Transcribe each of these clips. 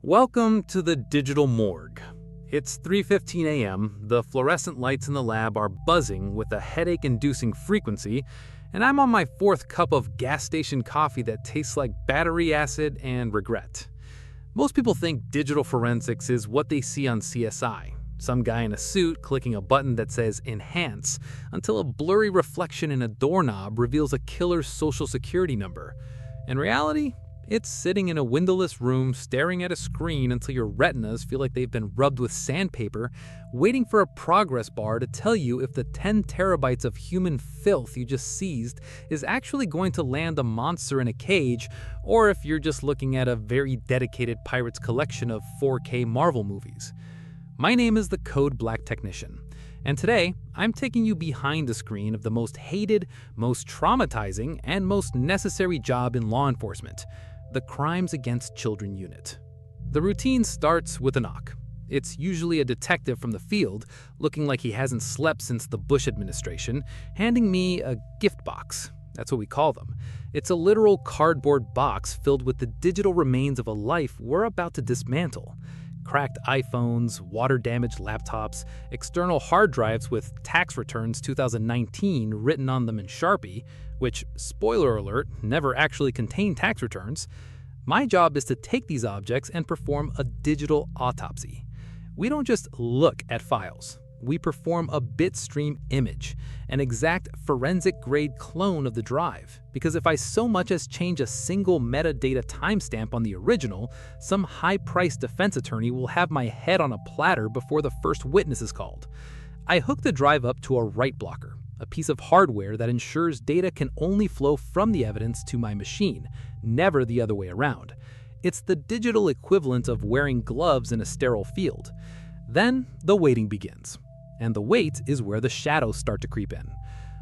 Welcome to the digital morgue. It's 3:15 a.m., the fluorescent lights in the lab are buzzing with a headache-inducing frequency, and I'm on my fourth cup of gas station coffee that tastes like battery acid and regret. Most people think digital forensics is what they see on CSI. Some guy in a suit clicking a button that says enhance until a blurry reflection in a doorknob reveals a killer's social security number. In reality, it's sitting in a windowless room staring at a screen until your retinas feel like they've been rubbed with sandpaper, waiting for a progress bar to tell you if the 10 terabytes of human filth you just seized is actually going to land a monster in a cage, or if you're just looking at a very dedicated pirate's collection of 4K Marvel movies. My name is the Code Black Technician, and today I'm taking you behind the screen of the most hated, most traumatizing, and most necessary job in law enforcement: the Crimes Against Children Unit. The routine starts with a knock. It's usually a detective from the field, looking like he hasn't slept since the Bush administration, handing me a gift box. That's what we call them. It's a literal cardboard box filled with the digital remains of a life we're about to dismantle. Cracked iPhones, water-damaged laptops, external hard drives with tax returns 2019 written on them in Sharpie, which, spoiler alert, never actually contained tax returns. My job is to take these objects and perform a digital autopsy. We don't just look at files. We perform a bitstream image, an exact forensic-grade clone of the drive, because if I so much as change a single metadata timestamp on the original, some high-priced defense attorney will have my head on a platter before the first witness is called. I hook the drive up to a write blocker, a piece of hardware that ensures data can only flow from the evidence to my machine, never the other way around. It's the digital equivalent of wearing gloves in a sterile field. Then the waiting begins. And the wait is where the shadows start to creep in.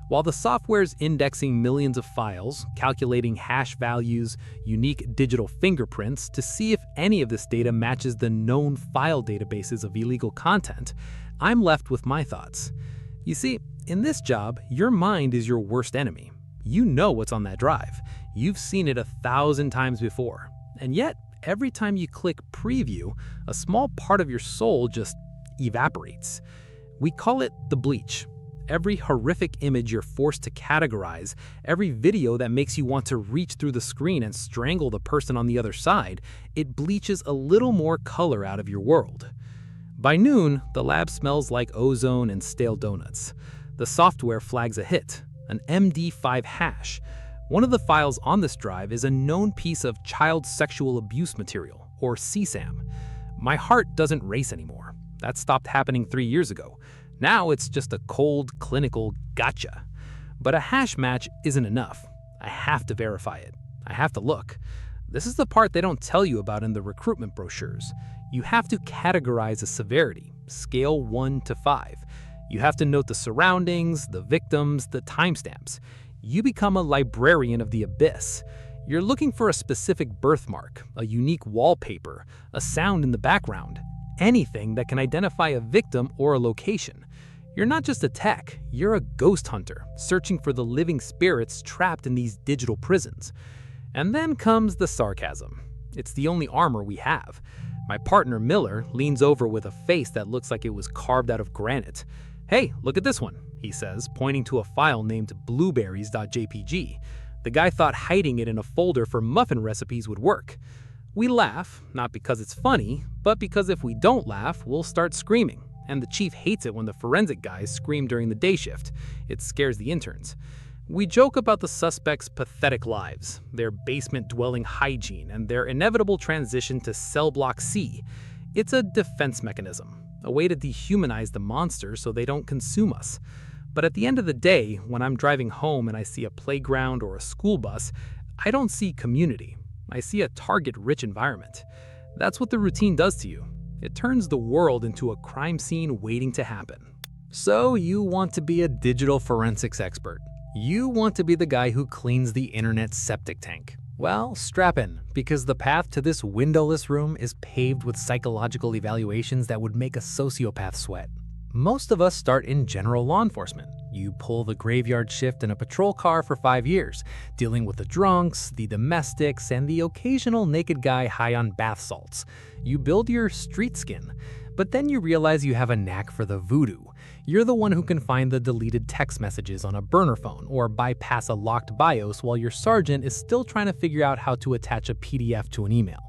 While the software's indexing millions of files, calculating hash values, unique digital fingerprints to see if any of this data matches the known file databases of illegal content, I'm left with my thoughts. You see, in this job, your mind is your worst enemy. You know what's on that drive. You've seen it 1,000 times before. And yet, every time you click preview, a small part of your soul just evaporates. We call it the bleach. Every horrific image you're forced to categorize, every video that makes you want to reach through the screen and strangle the person on the other side, it bleaches a little more color out of your world. By noon, the lab smells like ozone and stale donuts. The software flags a hit, an MD5 hash. One of the files on this drive is a known piece of child sexual abuse material, or CSAM. My heart doesn't race anymore. That stopped happening 3 years ago. Now it's just a cold, clinical gotcha. But a hash match isn't enough. I have to verify it. I have to look. This is the part they don't tell you about in the recruitment brochures. You have to categorize a severity, scale 1 to 5. You have to note the surroundings, the victims, the timestamps. You become a librarian of the abyss. You're looking for a specific birthmark, a unique wallpaper, a sound in the background. Anything that can identify a victim or a location. You're not just a tech, you're a ghost hunter, searching for the living spirits trapped in these digital prisons. And then comes the sarcasm. It's the only armor we have. My partner Miller leans over with a face that looks like it was carved out of granite. "Hey, look at this one," he says, pointing to a file named blueberries.jpg. The guy thought hiding it in a folder for muffin recipes would work. We laugh, not because it's funny, but because if we don't laugh, we'll start screaming. And the chief hates it when the forensic guys scream during the day shift. It scares the interns. We joke about the suspects' pathetic lives, their basement-dwelling hygiene, and their inevitable transition to cell block C. It's a defense mechanism, a way to dehumanize the monsters so they don't consume us. But at the end of the day, when I'm driving home and I see a playground or a school bus, I don't see community. I see a target-rich environment. That's what the routine does to you. It turns the world into a crime scene waiting to happen. So you want to be a digital forensics expert. You want to be the guy who cleans the internet's septic tank. Well, strap in, because the path to this windowless room is paved with psychological evaluations that would make a sociopath sweat. Most of us start in general law enforcement. You pull the graveyard shift in a patrol car for 5 years, dealing with the drunks, the domestics, and the occasional naked guy high on bath salts. You build your street skin. But then you realize you have a knack for the voodoo. You're the one who can find the deleted text messages on a burner phone or bypass a locked BIOS while your sergeant is still trying to figure out how to attach a PDF to an email.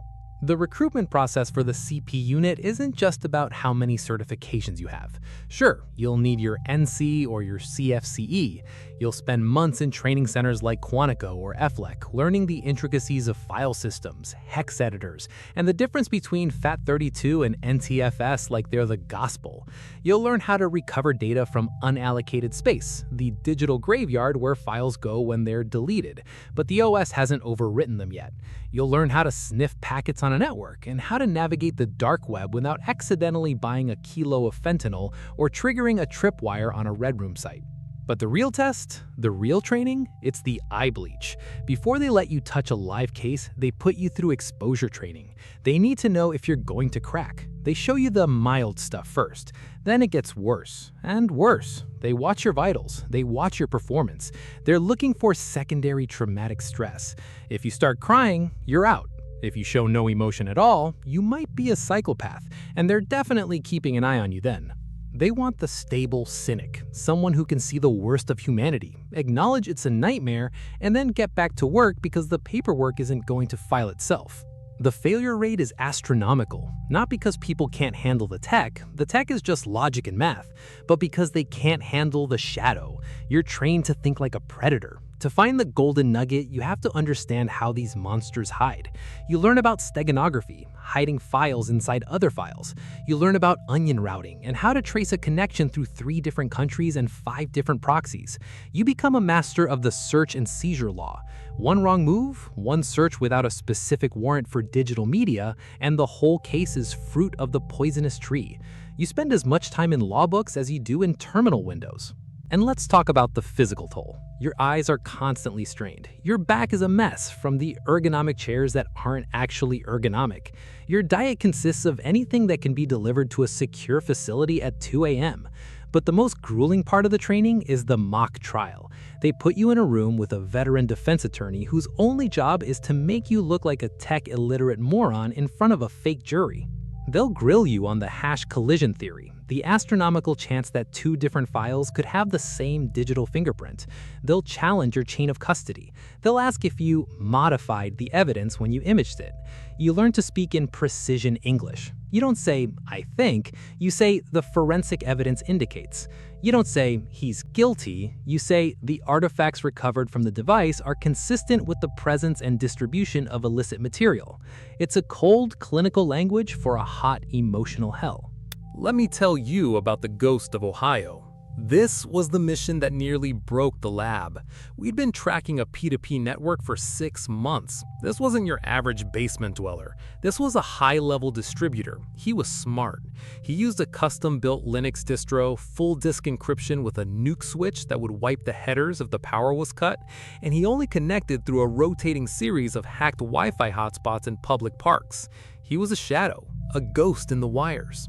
The recruitment process for the CP unit isn't just about how many certifications you have. Sure, you'll need your NC or your CFCE. You'll spend months in training centers like Quantico or FLEC, learning the intricacies of file systems, hex editors, and the difference between FAT32 and NTFS like they're the gospel. You'll learn how to recover data from unallocated space, the digital graveyard where files go when they're deleted, but the OS hasn't overwritten them yet. You'll learn how to sniff packets on a network and how to navigate the dark web without accidentally buying a kilo of fentanyl or triggering a tripwire on a Red Room site. But the real test, the real training, it's the eye bleach. Before they let you touch a live case, they put you through exposure training. They need to know if you're going to crack. They show you the mild stuff first. Then it gets worse and worse. They watch your vitals. They watch your performance. They're looking for secondary traumatic stress. If you start crying, you're out. If you show no emotion at all, you might be a psychopath, and they're definitely keeping an eye on you then. They want the stable cynic, someone who can see the worst of humanity, acknowledge it's a nightmare, and then get back to work because the paperwork isn't going to file itself. The failure rate is astronomical, not because people can't handle the tech is just logic and math, but because they can't handle the shadow. You're trained to think like a predator. To find the golden nugget, you have to understand how these monsters hide. You learn about steganography, hiding files inside other files. You learn about onion routing and how to trace a connection through 3 different countries and 5 different proxies. You become a master of the search and seizure law. One wrong move, one search without a specific warrant for digital media, and the whole case is fruit of the poisonous tree. You spend as much time in law books as you do in terminal windows. And let's talk about the physical toll. Your eyes are constantly strained. Your back is a mess from the ergonomic chairs that aren't actually ergonomic. Your diet consists of anything that can be delivered to a secure facility at 2 a.m. But the most grueling part of the training is the mock trial. They put you in a room with a veteran defense attorney whose only job is to make you look like a tech-illiterate moron in front of a fake jury. They'll grill you on the hash collision theory, the astronomical chance that 2 different files could have the same digital fingerprint. They'll challenge your chain of custody. They'll ask if you modified the evidence when you imaged it. You learn to speak in precision English. You don't say, "I think," you say, "the forensic evidence indicates." You don't say, "he's guilty," you say, "the artifacts recovered from the device are consistent with the presence and distribution of illicit material." It's a cold, clinical language for a hot, emotional hell. Let me tell you about the Ghost of Ohio. This was the mission that nearly broke the lab. We'd been tracking a P2P network for 6 months. This wasn't your average basement dweller. This was a high-level distributor. He was smart. He used a custom-built Linux distro, full disk encryption with a nuke switch that would wipe the headers if the power was cut, and he only connected through a rotating series of hacked Wi-Fi hotspots in public parks. He was a shadow, a ghost in the wires.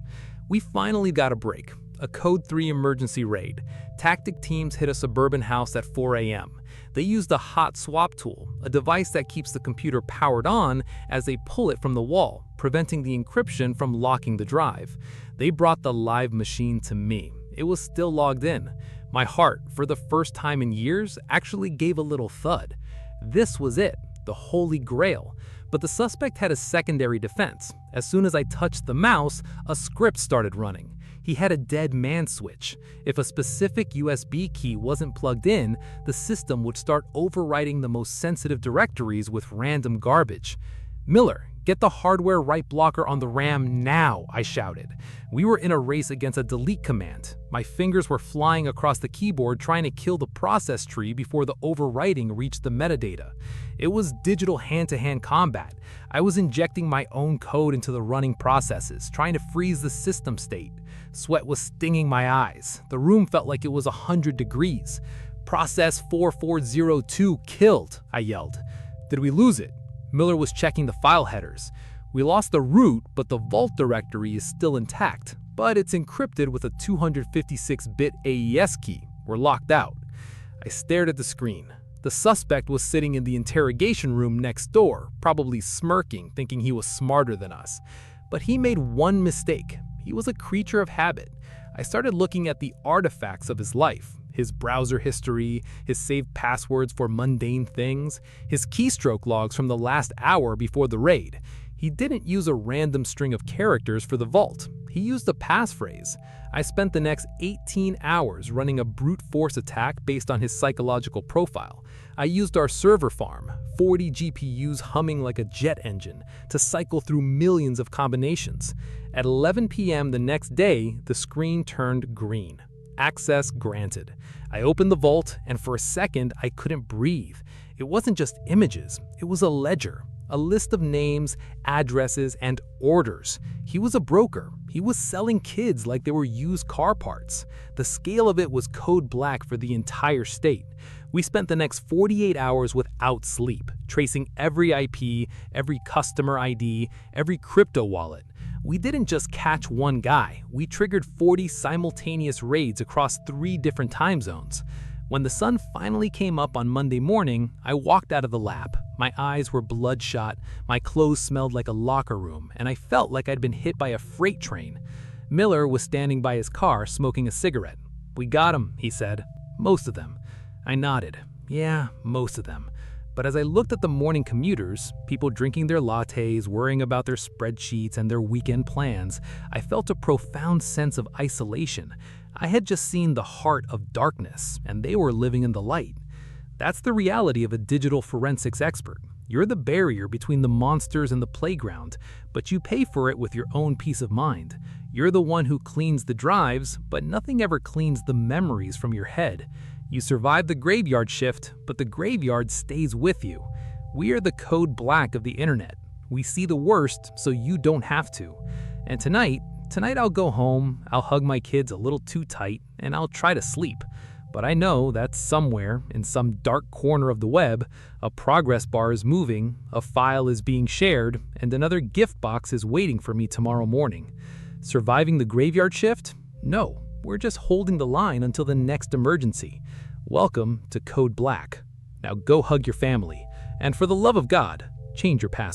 We finally got a break. A Code 3 emergency raid. Tactic teams hit a suburban house at 4 a.m. They used a hot swap tool, a device that keeps the computer powered on as they pull it from the wall, preventing the encryption from locking the drive. They brought the live machine to me. It was still logged in. My heart, for the first time in years, actually gave a little thud. This was it, the holy grail. But the suspect had a secondary defense. As soon as I touched the mouse, a script started running. He had a dead man switch. If a specific USB key wasn't plugged in, the system would start overwriting the most sensitive directories with random garbage. "Miller, get the hardware write blocker on the RAM now," I shouted. We were in a race against a delete command. My fingers were flying across the keyboard trying to kill the process tree before the overwriting reached the metadata. It was digital hand-to-hand combat. I was injecting my own code into the running processes, trying to freeze the system state. Sweat was stinging my eyes. The room felt like it was 100 degrees. "Process 4402 killed," I yelled. "Did we lose it?" Miller was checking the file headers. "We lost the root, but the vault directory is still intact, but it's encrypted with a 256-bit AES key. We're locked out. I stared at the screen. The suspect was sitting in the interrogation room next door, probably smirking, thinking he was smarter than us. But he made one mistake. He was a creature of habit. I started looking at the artifacts of his life. His browser history, his saved passwords for mundane things, his keystroke logs from the last hour before the raid. He didn't use a random string of characters for the vault. He used a passphrase. I spent the next 18 hours running a brute force attack based on his psychological profile. I used our server farm, 40 GPUs humming like a jet engine, to cycle through millions of combinations. At 11 p.m. the next day, the screen turned green. Access granted. I opened the vault, and for a second, I couldn't breathe. It wasn't just images, it was a ledger. A list of names, addresses, and orders. He was a broker. He was selling kids like they were used car parts. The scale of it was code black for the entire state. We spent the next 48 hours without sleep, tracing every IP, every customer ID, every crypto wallet. We didn't just catch one guy. We triggered 40 simultaneous raids across 3 different time zones. When the sun finally came up on Monday morning, I walked out of the lab. My eyes were bloodshot, my clothes smelled like a locker room, and I felt like I'd been hit by a freight train. Miller was standing by his car smoking a cigarette. "We got him," he said. "Most of them." I nodded. "Yeah, most of them." But as I looked at the morning commuters, people drinking their lattes, worrying about their spreadsheets and their weekend plans, I felt a profound sense of isolation. I had just seen the heart of darkness, and they were living in the light. That's the reality of a digital forensics expert. You're the barrier between the monsters and the playground, but you pay for it with your own peace of mind. You're the one who cleans the drives, but nothing ever cleans the memories from your head. You survive the graveyard shift, but the graveyard stays with you. We are the code black of the internet. We see the worst, so you don't have to. And tonight I'll go home, I'll hug my kids a little too tight, and I'll try to sleep. But I know that somewhere, in some dark corner of the web, a progress bar is moving, a file is being shared, and another gift box is waiting for me tomorrow morning. Surviving the graveyard shift? No, we're just holding the line until the next emergency. Welcome to Code Black. Now go hug your family, and for the love of God, change your password.